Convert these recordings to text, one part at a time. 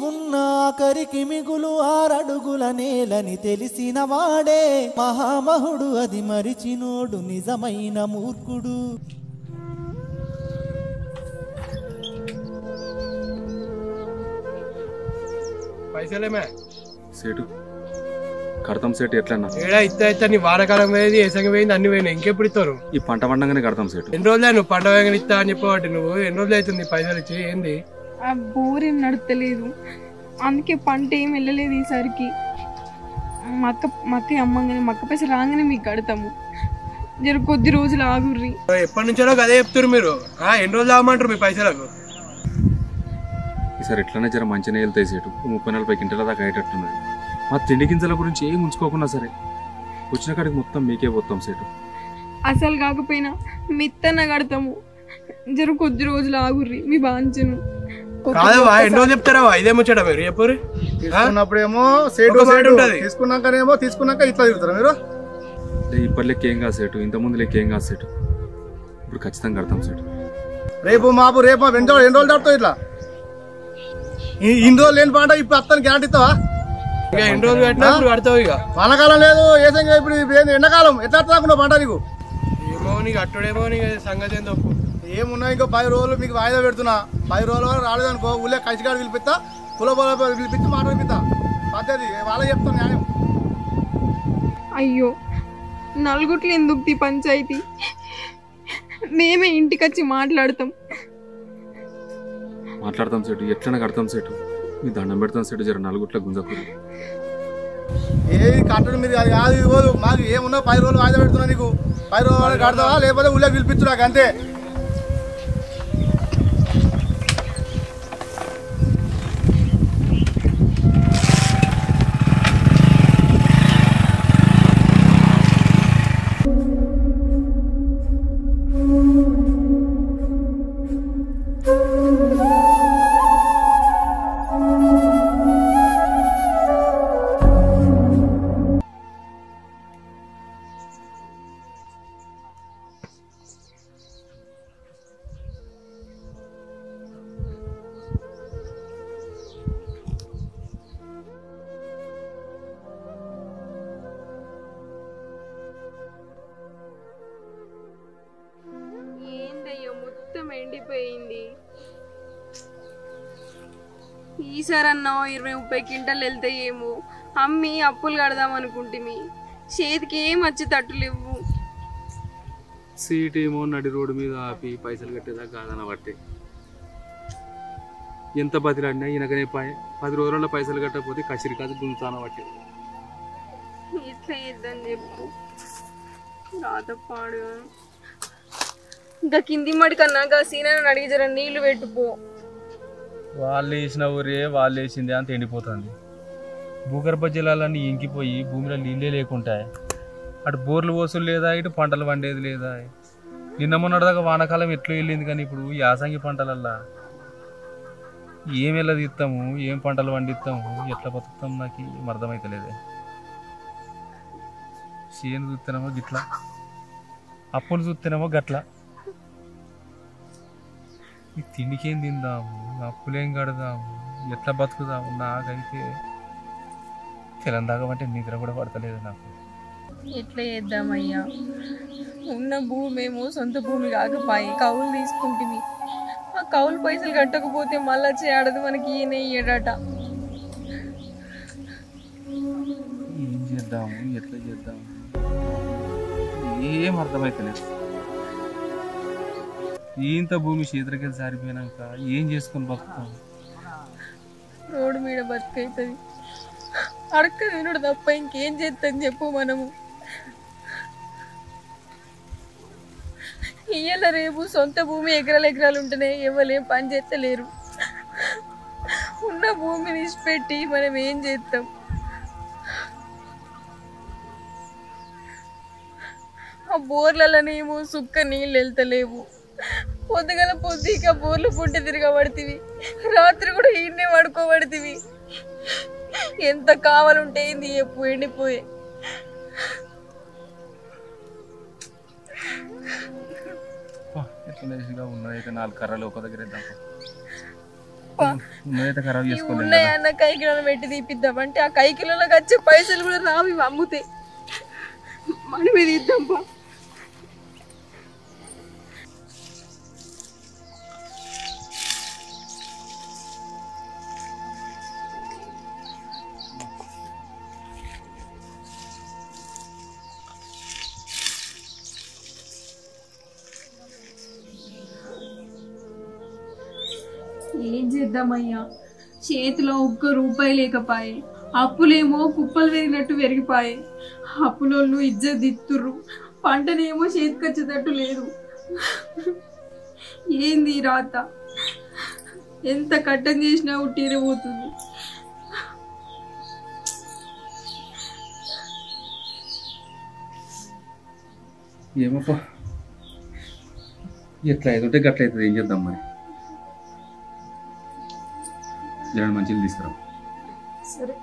ఉన్న ఆఖరికి మిగులు 6 అడుగుల నేలని తెలిసిన వాడే మహామహుడు, అది మరిచినోడు నిజమైన మూర్ఖుడు. పైసలేమే సేటు కడతాం సేటు ఎట్లన్నా ఏడా ఇస్తా నీ వారకాలం పోయేది ఏసంగి పోయింది అన్ని పోయినాయి ఇంకెప్పుడు ఇస్తారు ఈ పంట పండగానే కడతాం సేటు ఎన్ని రోజులే నువ్వు పంట వేగని ఇస్తా అని చెప్పబట్టి నువ్వు ఎన్ని రోజులు అవుతుంది పైసలు ఇచ్చి ఏంది ఆ బోర్ ఏం నడతలేదు అందుకే పంట ఏం వెళ్ళలేదు ఈసారికి మక్క అమ్మంగానే మక్క పైసలు రాగానే మీకు కడతాము జర కొద్ది రోజులు ఆగుర్రి ఎప్పటి నుంచో అదే చెప్తారు మీరు ఎన్ని రోజులు ఆగమంటారు మీ పైసలకు ఈసారి ఎట్లనే జర మంచిగా వెళ్తాయి సేటు 30-40 క్వింటాల దాకా అయ్యేటట్టున్నది. మా తిండి గింజల గురించి ఏం ఉంచుకోకుండా సరే వచ్చిన కాడికి మొత్తం మీకే పోతాం సేటు. అసలు కాకపోయినా మిత్తన కడతాము జర కొద్ది రోజులు ఆగుర్రి మీ బాంచను కాదవా ఎన్ని రోజులు చెప్తారా ఇదే ముచ్చట మీరు చెప్పరు తీసుకున్నప్పుడేమో సేటు తీసుకున్నాకనేమో తీసుకున్నాక ఇట్లా తిరుగుతారా మీరు ఇప్పటి లెక్క ఏం కాదు సేటు ఇంతకుముందు లెక్క ఏం కాదు సేటు ఇప్పుడు ఖచ్చితంగా కడతాం సేటు. రేపు ఎన్ని రోజులు దాటుతావు ఇట్లా ఇన్ని రోజులు లేని పంట ఇప్పుడు అత్తని గ్యారంటీ ఇస్తావా ఎన్ని రోజులు కట్టినా కడతావు ఇక వానకాలం లేదు ఏసంగా ఇప్పుడు ఎండాకాలం ఎట్లా రాకుండా పంట నీకు ఏమో నీకు అట్టుడేమో నీకు సంగతి ఏందో ఏమున్నా ఇంకో 10 రోజులు మీకు వాయిదా పెడుతున్నా 10 రోజుల వరకు రాలేదనుకో ఊళ్ళో కంచిగాడు పిలిపిస్తా కుల పిలిపించి మాట పిలిపిస్తా పద్ధతి వాళ్ళే చెప్తాను న్యాయం. అయ్యో నలుగుట్లు ఎందుకు పంచాయతీ మేమే ఇంటికి వచ్చి మాట్లాడతాం సేటు ఎట్లనే కడతాం సేటు మీ దండం పెడతాం సేటు జర 4 గుట్ల గుంజకూరు ఏది కట్టడం మీరు అది కాదు ఇది పోదు మాకు ఏమున్నా 10 రోజులు వాయిదా పెడుతున్నా నీకు 10 రోజులు కడతావా లేకపోతే ఊళ్ళో పిలిపించు నాకు అంతే. మొత్తం ఎండిపోయింది ఈసారన్నా 20-30 క్వింటాలు వెళ్తాయేమో అమ్మి అప్పులు కడదాం అనుకుంటుమి చేతికి ఏం వచ్చి తట్టులేవు సీట్ ఏమో నడి రోడ్డు మీద ఆపి పైసలు కట్టేదా కాదన బట్టి ఎంత బతిలాడినా ఈయనకనే 10 రోజుల్లో పైసలు కట్టకపోతే కసిరి కాదు గుంతాన బట్టి ఇట్లా చేద్దాం చెప్పు రాతపాడు ఇంకా కింది మడి కన్నా సీనని అడిగి జర నీళ్లు పెట్టుకో వాళ్ళు వేసిన ఊరే వాళ్ళు వేసింది అంత ఎండిపోతుంది భూగర్భ జలాలన్నీ ఇంకిపోయి భూమిలో నీళ్ళే లేకుంటాయి అటు బోర్లు పోసులు లేదా ఇటు పంటలు పండేది లేదా నిన్న మొన్నటిదాకా వానకాలం ఎట్లా వెళ్ళింది కానీ ఇప్పుడు యాసంగి పంటలల్లా ఏం ఎలా తీస్తాము ఏం పంటలు పండిస్తాము ఎట్లా బతుకుతాం నాకు ఏం అర్థమవుతలేదే చేను చూస్తేనేమో గిట్లా అప్పులు చూస్తేనేమో గట్ల ఈ తిండికేం తిందాము అప్పులేం కడదాము ఎట్లా బతుకుదాము నాకైతే తెలంగాణ అంటే నిద్ర కూడా పడతలేదు నాకు ఎట్లా చేద్దామయ్యా ఉన్న భూమి ఏమో సొంత భూమి కాకపోయి కౌలు తీసుకుంటుంది ఆ కౌలు పైసలు కట్టకపోతే మళ్ళీ చేయడదు మనకి ఈయన ఇయ్యడట ఏం చేద్దాము ఎట్లా చేద్దాము ఏం అర్థమవుతలేదు ఇంత భూమి చేతులకెళ్ళి సారిపోయినాక ఏం చేసుకొని బతుకుతాం రోడ్డు మీద బతుకైతుంది అడక్క తినడు తప్ప ఇంకేం చేస్తాం చెప్పు మనము ఇయ్యాల రేపు సొంత భూమి ఎకరాలు ఉంటేనే ఎవరేం పని చేస్తలేరు ఉన్న భూమిని ఇచ్చిపెట్టి మనం ఏం చేస్తాం ఆ బోర్లలోనేమో సుక్క నీళ్ళు వెళ్తలేవు పొద్దుక బోర్లు పుట్టి తిరగబడుతుంది రాత్రి కూడా ఈయన్నే పడుకోబడుతుంది ఎంత కావాలంటే ఏంది ఎప్పు ఎండిపోయే ఎట్లా ఉన్నాయి 4 కర్రలు ఒక దగ్గర ఉన్నదైతే ఖరాబ్ చేసుకోలేదు ఉన్నాయన్న కైకిలో పెట్టి తీపిద్దామంటే ఆ కైకిలోకి వచ్చే పైసలు కూడా రావు ఇవి అమ్ముతాయి. మనమే తీద్దాంపా. ఏం చేద్దామయ్యా, చేతిలో ఒక్క రూపాయి లేకపాయే, అప్పులేమో కుప్పలు పెరిగినట్టు పెరిగిపాయే. అప్పులోళ్ళు ఇజ్జత్ దిత్తుర్రు, పంటనేమో చేతికొచ్చేటట్టు లేదు. ఏంది రాత, ఎంత కట్టం చేసినా ఉట్టిరే పోతుంది. ఏమప్పా ఎట్లా అవుతుంటే గట్ల అవుతుంది. ఏం చేద్దాం మరి? జనం మంచిగా తీసుకురా. సరే.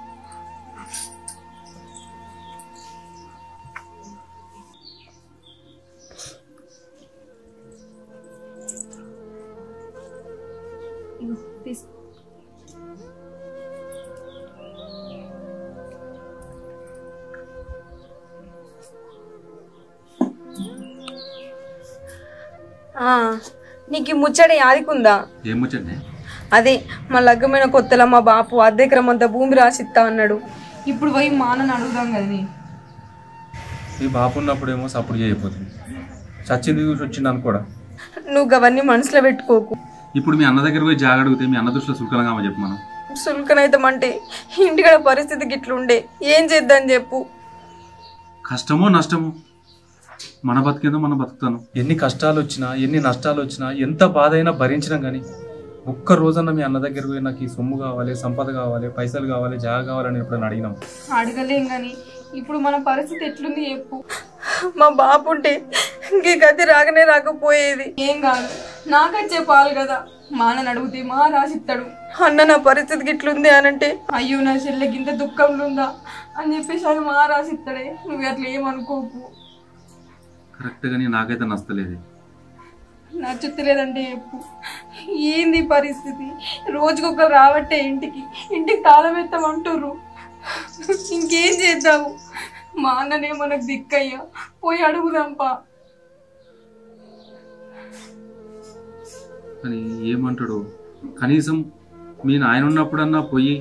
నీకు ముచ్చట యాదికుందా? ఏం ముచ్చండి? అదే మా లగ్గమైన కొత్తలో మా బాపు అద్దెక్రమంతా భూమి రాసిస్తా అన్నాడు. ఇప్పుడు పోయి మా అన్నని అడుగుదాం కదా. మీ బాపు ఉన్నప్పుడేమో సపోర్ట్ చేయకపోతుంది, చచ్చింది చూసి వచ్చింది అనుకోడా. నువ్వు అవన్నీ మనసులో పెట్టుకోకు. ఇప్పుడు మీ అన్న దగ్గర పోయి జాగ అడిగితే మీ అన్న దృష్టిలో సుల్కలంగా చెప్పు. మనం సుల్కనైతామంటే ఇంటికాడ పరిస్థితి గిట్లుండే, ఏం చేద్దాం చెప్పు. కష్టమో నష్టమో మన బతికేందో మనం బతుకుతాను. ఎన్ని కష్టాలు వచ్చినా ఎన్ని నష్టాలు వచ్చినా ఎంత బాధ అయినా భరించినాం. కానీ ఒక్క రోజన్నా మీ అన్న దగ్గర పోయి నాకు ఈ సొమ్ము కావాలి, సంపద కావాలి, పైసలు కావాలి, జాగ కావాలని ఎప్పుడైనా అడిగినాం? అడగలేం. కానీ ఇప్పుడు మన పరిస్థితి ఎట్లుంది చెప్పు. మా బాపు ఉంటే ఇంకే గతి రాకనే రాకపోయేది. ఏం కాదు, నాకొచ్చే పాలు కదా. మా అన్నని అడిగితే మా రాసిస్తాడు. అన్న నా పరిస్థితికి ఇట్లుంది అనంటే అయ్యో నా చెల్లెకి ఇంత దుఃఖంలో ఉందా అని చెప్పేసి అది మా రాసిస్తాడే. నువ్వు అట్లా ఏమనుకోకు. కరెక్ట్ గానీ నాకైతే నచ్చలేదు. నచ్చుతలేదంటే చెప్పు. ఏంది పరిస్థితి? రోజుకొకరు రావట్టే ఇంటికి తాళం ఎత్తామంటుర్రు. ఇంకేం చేద్దాము? మా అన్ననే మనకు దిక్కయ్యా, పోయి అడుగుదాంపా. కానీ ఏమంటాడు? కనీసం మీ నాయన ఉన్నప్పుడన్నా పోయి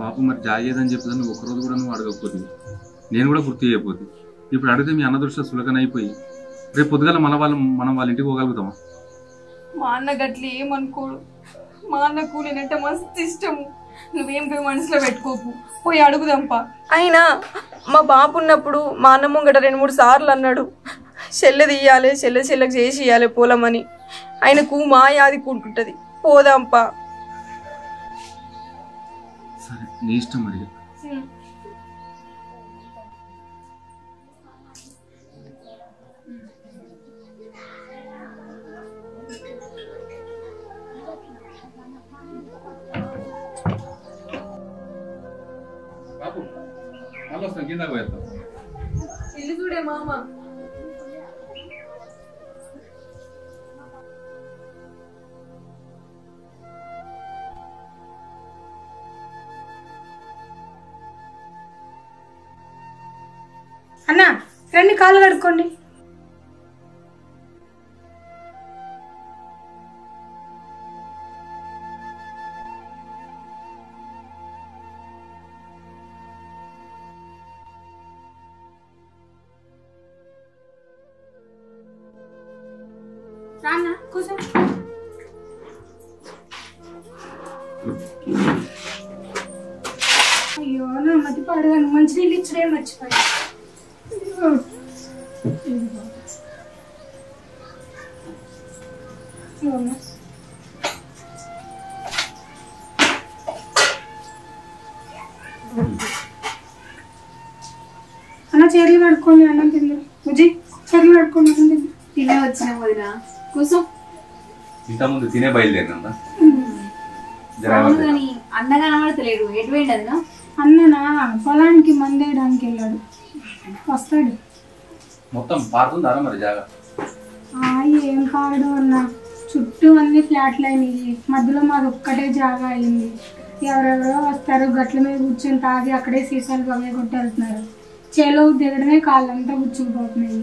బాపు మరి జాగేదని చెప్పేది నువ్వు ఒకరోజు కూడా నువ్వు అడగకపోతే, నేను కూడా గుర్తు చేయకపోతే, ఇప్పుడు అడిగితే మీ అన్న దృష్టిలో సులకన అయిపోయి రేపు పొద్దుగాల మనం వాళ్ళ ఇంటికి పోగలుగుతామా? మా అన్న గట్ల ఏమనుకోడు. మా అన్నకు నేనంటే మస్తు ఇష్టము. నువ్వేం పోయి మనసులో పెట్టుకోకు, పోయి అడుగుదాంపా. అయినా మా బాపు ఉన్నప్పుడు మా అన్న ముంగట 2-3 సార్లు అన్నాడు, చెల్లె తీయాలి, చెల్లెకి చేసి ఇవ్వాలి పోలమని. ఆయనకు మా యాది కూడుకుంటుంది, పోదాంపా. సరే నీ ఇష్టం మరి. ఇల్లు చూడే మామ. అన్నా రండి, కాళ్ళు కడుక్కోండి. రానా కూర్చో. అయ్యో నా మతి పాడగాను, మంచి నీళ్ళు ఇచ్చడే మర్చిపోయా. అన్న చీరలు కడుక్కోండి, అన్నం తిందా. బుజ్జి చీరలు కడుక్కోండి, అన్నం తిందా. తినే వచ్చిన వదినా కూర్చో. ఇంతకుముందు తినే బయలుదేరినా కానీ అన్న కనబడతలేడు, ఎటు పోయింది అదినా? అన్ననా పొలానికి మందేయడానికి వెళ్ళాడు, వస్తాడు. మొత్తం పారుతుందా మరి జాగా? ఏం పాడు అన్న, చుట్టూ అన్ని ఫ్లాట్లు అయినాయి, మధ్యలో మాది ఒక్కటే జాగా అయింది. ఎవరెవరో వస్తారు, గట్ల మీద కూర్చొని తాగి అక్కడే సీసాలు గవే కొట్టి వెళ్తున్నారు. చేలో దిగడమే కాళ్ళంతా గుచ్చుకుపోతున్నాయి.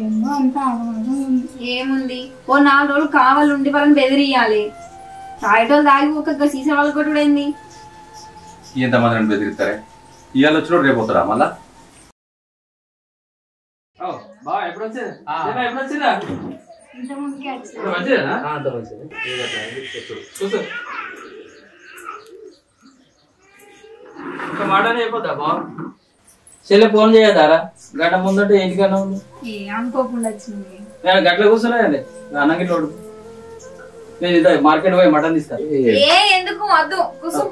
ఏందో అంతా ఆగమాగం ఉంది. ఏముంది, ఓ 4 రోజులు కావాలి ఉండి వాళ్ళని బెదిరియాలి. తాగేటోళ్ళు తాగి ఒక సీసా వాళ్ళు కొట్టుడైంది. ఎంతమంది బెదిరిస్తారే? ఇవాళ వచ్చినోడు రేపు వస్తారా మళ్ళా? ఇంత ముందుకే వచ్చిన మాటనే అయిపోతా బా. చెల్లె ఫోన్ చేయదారా? గంట ముందంటే ఏంటికన్నా ఉంది. అనుకోకుండా వచ్చింది. నేను గట్ల కూర్చున్నాయండి అన్నకి నోడు. నేను ఇంత మార్కెట్ పోయి మటన్ తీస్తా. ఎందుకు వద్దు కూసు.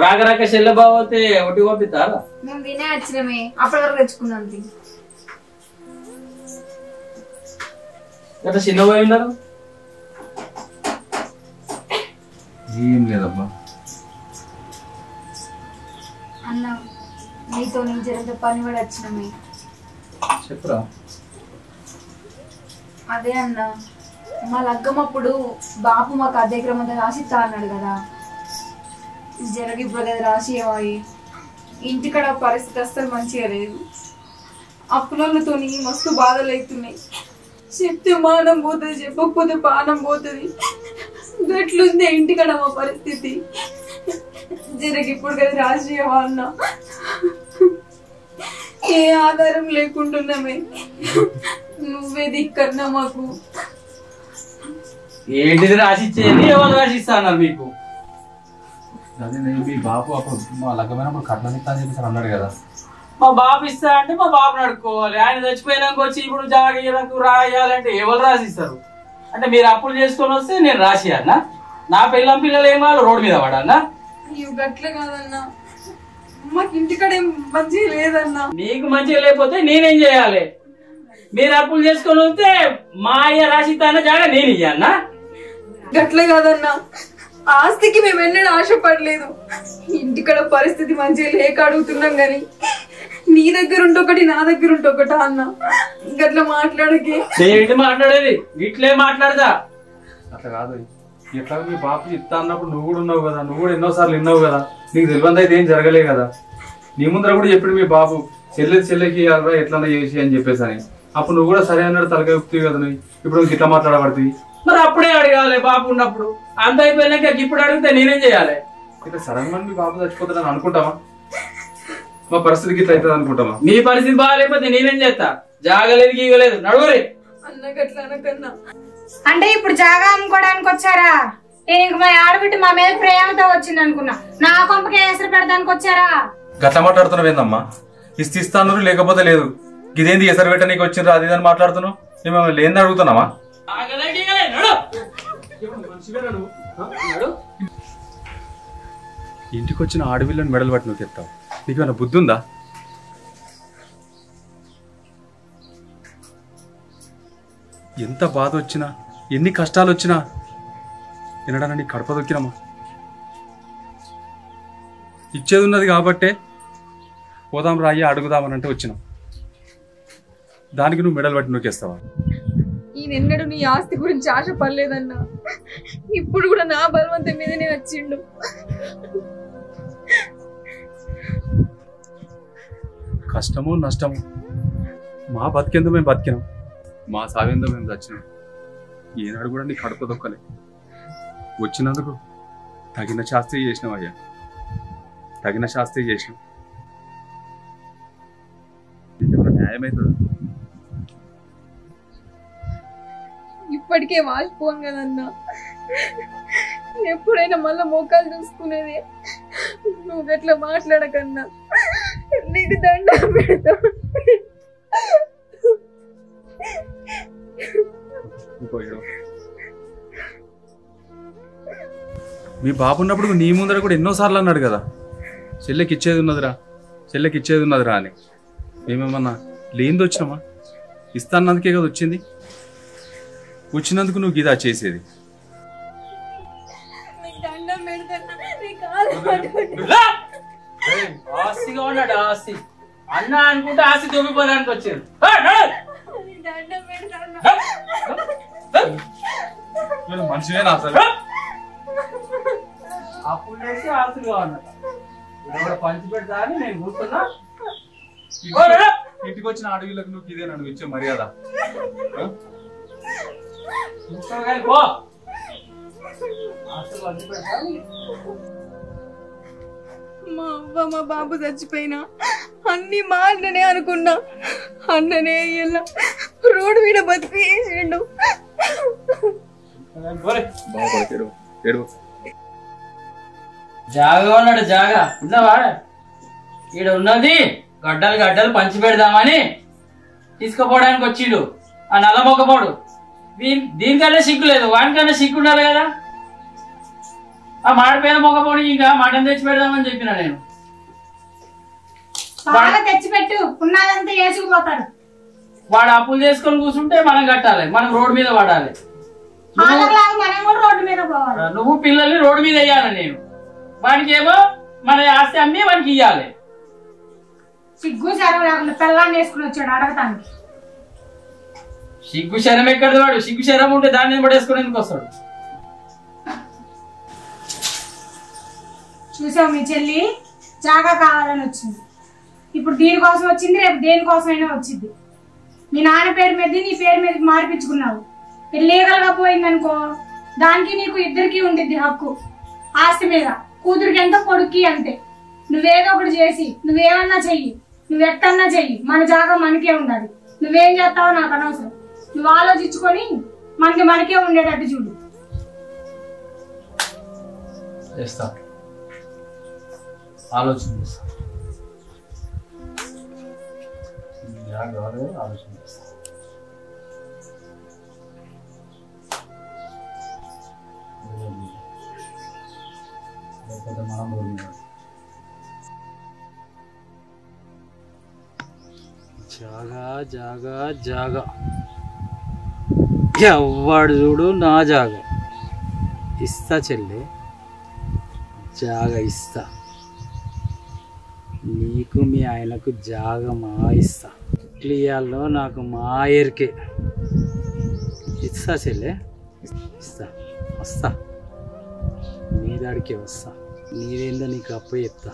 రాక రాక చెల్లె బావతే ఒకటి పంపిస్తారా? మేము తినే వచ్చినమే, అప్పటి వరకు తెచ్చుకున్నాం. గట్లా చిన్న పోయి ఉన్నారు. ఏం లేదబ్బా. అన్న నీతో నేను జరంత పని కూడా వచ్చినమే. చెప్పురా. అదే అన్న, మా లగ్గమప్పుడు బాపు మాకు అదే క్రమంగా రాసిస్తా అన్నాడు కదా. జరగి ఇప్పుడు కదా రాసి ఇంటికాడ పరిస్థితి అస్సలు మంచిగా లేదు. అప్పులతో మస్తు బాధలు అవుతున్నాయి. చెప్తే మానం పోతుంది, చెప్పకపోతే పానం పోతుంది. గట్లుంది ఇంటికాడ మా పరిస్థితి. ఇప్పుడు కదా రాజీయవా అన్న, ఏ ఆధారం లేకుంటున్నామే. నువ్వే దిక్కన్నా మాకు. ఏంటిది రాసిచ్చేది? ఎవరు రాసిస్తా అన్నారు మీకు? అదే మీ బాబు అప్పుడు మా లగ్గమైనప్పుడు కట్నం ఇస్తా అని చెప్పేసి అన్నాడు కదా. మా బాబు ఇస్తా అంటే మా బాబుని అడుక్కోవాలి. ఆయన చచ్చిపోయినాక వచ్చి ఇప్పుడు జాగ్రత్తకు రాయాలంటే ఎవరు రాసిస్తారు? అంటే మీరు అప్పులు చేసుకొని వస్తే నేను రాసియన్నా? నా పిల్లలు ఏం కావాలి? రోడ్డు మీద పడన్నా? ఇవి గట్ల కాదన్నా, మాకు ఇంటికాడ ఏం మంచిగా లేదన్నా. నీకు మంచిగా లేకపోతే నేనేం చేయాలి? మీరు అప్పులు చేసుకొని వస్తే మా అయ్య రాసిస్తాన జాగా నేను ఇయ్యన్నా? గట్ల కాదన్నా, ఆస్తికి మేము ఎన్నడూ ఆశపడలేదు. ఇంటికాడ పరిస్థితి మంచిగా లేక అడుగుతున్నాం గాని నీ దగ్గర ఉంటొకటి నా దగ్గర ఉంటొకట అన్న. గట్లా మాట్లాడకి. ఏంటి మాట్లాడేది? ఇట్లే మాట్లాడదా? అట్లా కాదు. ఎట్లా మీ బాబు ఇస్తా అన్నప్పుడు నువ్వు కూడా ఉన్నావు కదా, నువ్వు కూడా ఎన్నోసార్లు విన్నావు కదా. నీకు తెలియదు అయితే ఏం జరగలే కదా. నీ ముందర కూడా చెప్పాడు మీ బాబు, చెల్లెకి ఎట్లా చేసి అని చెప్పేసి అని. అప్పుడు నువ్వు కూడా సరే అన్నాడు, తలకాయ ఉప్పుతావు కదా. నువ్వు ఇప్పుడు ఇట్లా మాట్లాడబడుతుంది. మరి అప్పుడే అడగాలి బాబు ఉన్నప్పుడు. అంత అయిపోయినాక ఇప్పుడు అడిగితే నేనేం చేయాలి? ఇట్లా సడన్ గా మీ బాబు చచ్చిపోతాడని అనుకుంటామా? మా పరిస్థితికి ఇట్లా అవుతుంది అనుకుంటామా? మీ పరిస్థితి బాగాలేకపోతే నేనేం చేస్తా? జాగలేదు గీగలేదు నడుగురి అన్న. గట్లా అనకన్నా. అంటే ఇప్పుడు జాగా అమ్ముకోవడానికి వచ్చారా? నేను ఇంక మా ఆడబిడ్డ మా మీద ప్రేమతో వచ్చింది అనుకున్నా. నా కొంపకి ఎసరు పెడతానికి వచ్చారా? గట్లా మాట్లాడుతున్నావు ఏందమ్మా? ఇస్తాను లేకపోతే లేదు. ఇదేంది ఎసరు పెట్ట నీకు వచ్చిండ్రా అది అని మాట్లాడుతున్నావు? మేము లేని అడుగుతున్నామా? ఇంటికి వచ్చిన ఆడపిల్లని మెడలు పట్టి నువ్వు తెస్తావు. నీకేమైనా బుద్ధి ఉందా? ఎంత బాధ వచ్చినా, ఎన్ని కష్టాలు వచ్చినా తినడానికి కడప దొక్కినమ్మా. ఇచ్చేది ఉన్నది కాబట్టే పోదాం రాయ్యా అడుగుదామనంటే వచ్చినాం. దానికి నువ్వు మెడలు పట్టి నొక్కేస్తావా? ఈయనెన్నడూ నీ ఆస్తి గురించి ఆశపడలేదన్నా. ఇప్పుడు కూడా నా బలవంతం మీదనే వచ్చిండు. కష్టము నష్టము మా బతికేందో మేము బతికినాం, మా సావేందో మేము చచ్చినాం. ఈనాడు కూడా నీ కడుపు దొక్కలే. వచ్చినందుకు తగిన శాస్త్రి చేసినాం అయ్యా, తగిన శాస్త్రి చేసినాం. న్యాయమవుతుంది. ఇప్పటికే వాసిపోను కదన్నా. ఎప్పుడైనా మళ్ళా మోకాలు చూసుకునేది. నువ్వు గట్లా మాట్లాడకన్నా, నీకు దండం పెడతా. మీ బాబు ఉన్నప్పుడు నీ ముందర కూడా ఎన్నోసార్లు అన్నాడు కదా, చెల్లెకి ఇచ్చేది ఉన్నదిరా, చెల్లెకి ఇచ్చేది ఉన్నదిరా అని. మేమేమన్నా లేనిది వచ్చినామా? ఇస్తాన్నందుకే కదా వచ్చింది. వచ్చినందుకు నువ్వు గీదా చేసేది. ఆస్తిగా ఉన్నాడు. ఆస్తి అన్న అనుకుంటే ఆస్తి దొబ్బిపోదానికి వచ్చాడు. చచ్చిపోయిన మనిషివేనా అసలు? అప్పులు చేసి ఆస్తులు కావాలన్నట ఇప్పుడు పంచి పెడతా అని నేను కూర్చున్నా. ఇంటికి వచ్చిన అడవిలకు నువ్వు ఇదే నన్ను ఇచ్చే మర్యాద. పో ఆస్తులు పంచి పెడతా అని. మా అవ్వ మా బాబు చచ్చిపోయినా అన్ని మా అన్ననే అనుకున్నా. అన్ననే ఇలా రోడ్డు మీద బతికి వేసిండు. జాగా ఉన్నాడు జాగా ఉన్నావా? ఈడ ఉన్నది గడ్డలు గడ్డలు పంచి పెడదామని తీసుకుపోవడానికి వచ్చిండు ఆ నల్ల మొక్కపోడు. దీనికన్నా సిగ్గు లేదు, వానికన్నా సిగ్గు ఉండాలి కదా. ఆ మాడిపోయిన మొక్కపోడు ఇంకా మటన్ తెచ్చి పెడదామని చెప్పిన నేను. బాగా తెచ్చిపెట్టు, ఉన్నదంతా వేసుకుపోతాడు. వాడు అప్పులు చేసుకొని కూర్చుంటే మనం కట్టాలి, మనం రోడ్డు మీద పడాలి. మనం కూడా రోడ్డు మీద పోవాలి. నువ్వు పిల్లల్ని రోడ్డు మీద వేయాలి. నేను వానికి ఏమో మన ఆస్తి అమ్మి వానికి ఇయ్యాలి. సిగ్గు శరం లేకుండా పిల్లాన్ని వేసుకుని వచ్చాడు అడగటానికి. సిగ్గు శరం ఎక్కడిది? వాడు సిగ్గు శరం ఉంటే దాన్ని పడేసుకుని ఎందుకు వస్తాడు? చూసావు మీ చెల్లి జాగా కావాలని వచ్చింది. ఇప్పుడు దీనికోసం వచ్చింది, రేపు దేనికోసమైనా వచ్చింది. మీ నాన్న పేరు మీద నీ పేరు మీదకి మార్పించుకున్నావు. లీగల్ గా పోయిందనుకో దానికి నీకు ఇద్దరికి ఉండిద్ది హక్కు ఆస్తి మీద. కూతురికి ఎంత కొడుక్కి అంతే. నువ్వేదో ఒకటి చేసి నువ్వేమన్నా చెయ్యి, నువ్వెట్టన్నా చెయ్యి, మన జాగా మనకే ఉండాలి. నువ్వేం చేస్తావో నాకు అనవసరం. నువ్వు ఆలోచించుకొని మనకే ఉండేటట్టు చూడు. చేస్తా, ఆలోచన చేస్తా, ఆలోచన చేస్తా. మనం జాగా జాగా జాగా ఎవ్వడు చూడు నా జాగా ఇస్తా చెల్లె, జాగా ఇస్తా. నీకు మీ ఆయనకు జాగా మా ఇస్తా. క్లియాల్లో నాకు మా ఎరికే ఇస్తా చెల్లె, ఇస్తా. వస్తా నీ దాడికే వస్తా. నీదేందో నీకు అప్పు చెప్తా.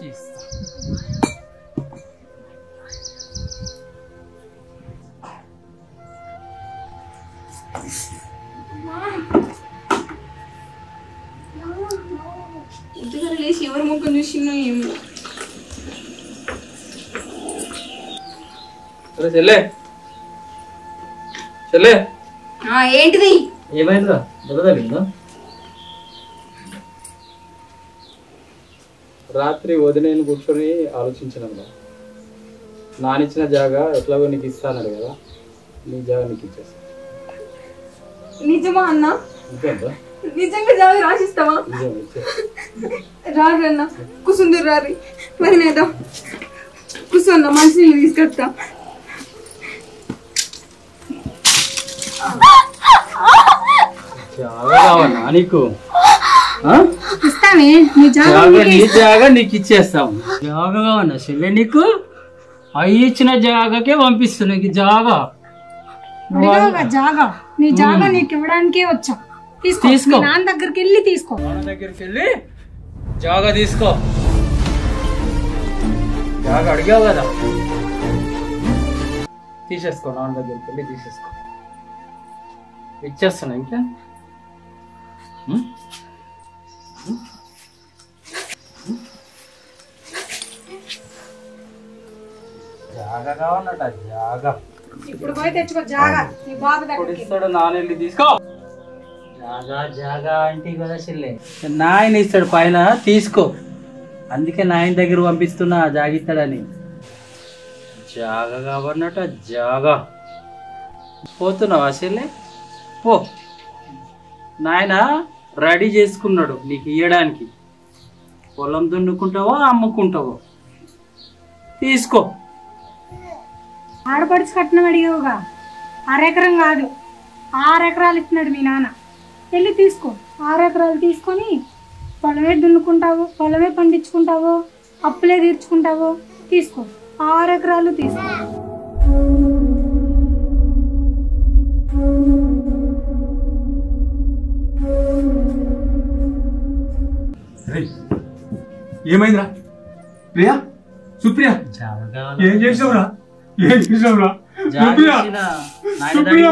ఇస్తా. ఇద్దరు లేచి ఎవరి ముఖం చూసినా ఏమో. చెల్లె చెల్లె ఏంటిది? ఏమైందా? దొరదలిందా? రాత్రి వదిలేని కూర్చొని ఆలోచించినా నానిచ్చిన జాగా ఎట్లాగో నీకు ఇస్తానడు కదా, నీ జాగా నీకు ఇచ్చేస్తా. నిజమా అన్న? నిజంగా నిజంగా జాగా రాసిస్తావా? రారు అన్న, కూసుందరు రారి మరి నేదా కూర్చోన్న మనిషి తీసుకొస్తా. జాగా కావన్నా నీకు? ఇస్తామే నీ జాగా నీకు ఇచ్చేస్తాము. జాగా కావన్నా చెల్లె నీకు? అవి ఇచ్చిన జాగాకే పంపిస్తున్నా. నీకు జాగా జాగా నీ జాగా నీకు ఇవ్వడానికే వచ్చా. తీసుకో, నాన్న దగ్గరికి వెళ్ళి తీసుకో. నాన్న దగ్గరికి వెళ్ళి జాగా తీసుకో. జాగా అడిగావు కదా, తీసేసుకో. నాన్న దగ్గరికి వెళ్ళి తీసేసుకో. ఇచ్చేస్తున్నా. ఇంకా జాగా కావాలన్నట. జాగా ఇప్పుడు పోయి తెచ్చుకో. జాగా నీ బాబు దగ్గరికి ఇస్తాడు, నాన్న వెళ్ళి తీసుకో. జాగా జాగా అంటే కదా చెల్లె, నాయన ఇస్తాడు పైన, తీసుకో. అందుకే నాయన దగ్గర పంపిస్తున్నా జాగిస్తాడని. జాగా కావన్నట. జాగా పోతున్నావా చెల్లె? పో. నాయన రెడీ చేసుకున్నాడు నీకు ఇయ్యడానికి. పొలం దున్నుకుంటావో అమ్ముకుంటావో తీసుకో. ఆడపడిచి కట్నం అడిగావుగా, అరెకరం కాదు 6 ఎకరాలు ఇస్తున్నాడు మీ నాన్న. వెళ్ళి తీసుకో. 6 ఎకరాలు తీసుకొని పొలమే దున్నుకుంటావో, పొలమే పండించుకుంటావో, అప్పులే తీర్చుకుంటావో తీసుకో. 6 ఎకరాలు తీసుకో. ఏమైందిరా ప్రియా సుప్రియా ఏం చేసావురా సుప్రియా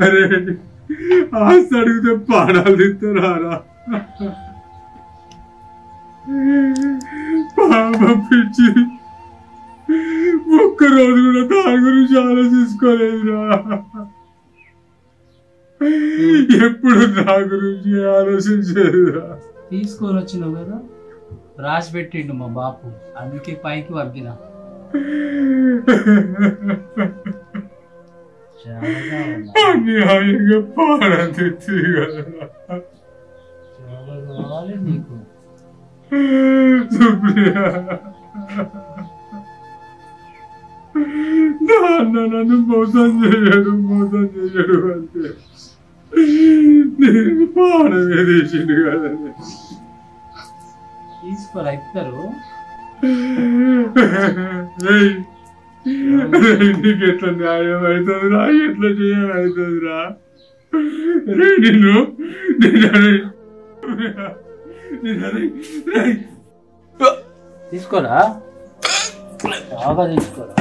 అరే ఆస్తి అడిగితే పాడాలు తిస్తారా పాపం పిచ్చి ఒక్కరోజు కూడా దాని గురించి ఆలోచించుకోలేదురా ఎప్పుడు నా గురించి ఆలోచించేదిరా తీసుకొని వచ్చినావు కదా రాసి పెట్టిండు మా బాపు అందుకే పైకి వగ్గిన అన్యాయంగా పాడం తెచ్చింది కదా నీకు సుప్రియా నన్ను మోసం చేయడు అంటే నేను పాడమే తీసిండు కదా తీసుకోరా ఇస్తారు నీకు ఎట్లా న్యాయం అవుతుందిరా ఎట్లా చేయం అవుతుందిరా రే నిన్ను తీసుకోరా బాగా తీసుకోరా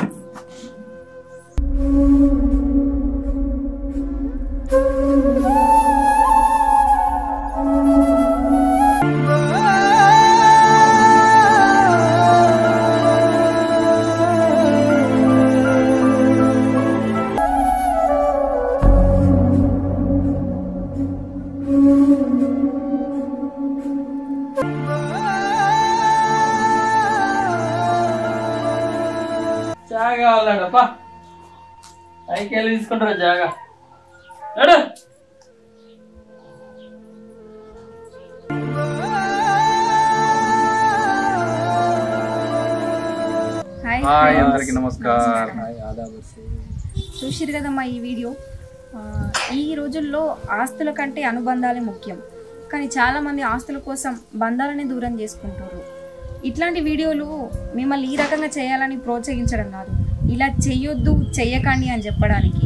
జాగా వాళ్ళడప్పా పైకి వెళ్ళి తీసుకుంటారా జాగా హాయ్ అందరికి నమస్కారం చూసిరు కదమ్మా ఈ వీడియో. ఈ రోజుల్లో ఆస్తుల కంటే అనుబంధాలే ముఖ్యం, కానీ చాలామంది ఆస్తుల కోసం బంధాలని దూరం చేసుకుంటారు. ఇట్లాంటి వీడియోలు మిమ్మల్ని ఈ రకంగా చేయాలని ప్రోత్సహించడం కాదు, ఇలా చెయ్యొద్దు చెయ్యకండి అని చెప్పడానికి.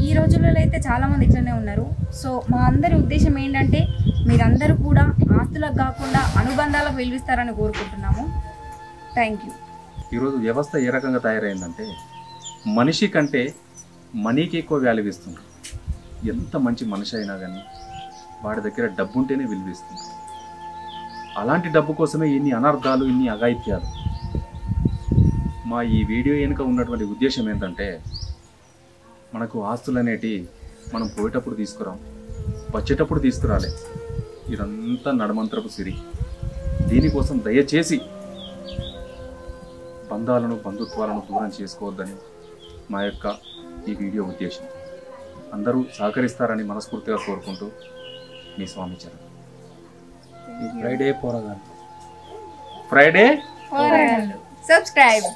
ఈ రోజుల్లో అయితే చాలామంది ఇట్లనే ఉన్నారు. సో మా అందరి ఉద్దేశం ఏంటంటే మీరందరూ కూడా ఆస్తులకు కాకుండా అనుబంధాలకు విలువిస్తారని కోరుకుంటున్నాము. Thank you. ఈరోజు వ్యవస్థ ఏ రకంగా తయారైందంటే మనిషి కంటే మనీకి ఎక్కువ వాల్యూ ఇస్తుంది. ఎంత మంచి మనిషి అయినా కానీ వాడి దగ్గర డబ్బు ఉంటేనే విలువిస్తుంది. అలాంటి డబ్బు కోసమే ఇన్ని అనర్థాలు, ఇన్ని అఘాయిత్యాలు. మా ఈ వీడియో వెనుక ఉన్నటువంటి ఉద్దేశం ఏంటంటే మనకు ఆస్తులు అనేటి మనం పోయేటప్పుడు తీసుకురాం, వచ్చేటప్పుడు తీసుకురాలే. ఇదంతా నడమంత్రపు సిరి. దీనికోసం దయచేసి బంధాలను, బంధుత్వాలను దూరం చేసుకోవద్దని మా యొక్క ఈ వీడియో ఉద్దేశం. అందరూ సహకరిస్తారని మనస్ఫూర్తిగా కోరుకుంటూ మీ స్వామి చరణ్. ఫ్రైడే పోరగాళ్ళు సబ్స్క్రైబ్.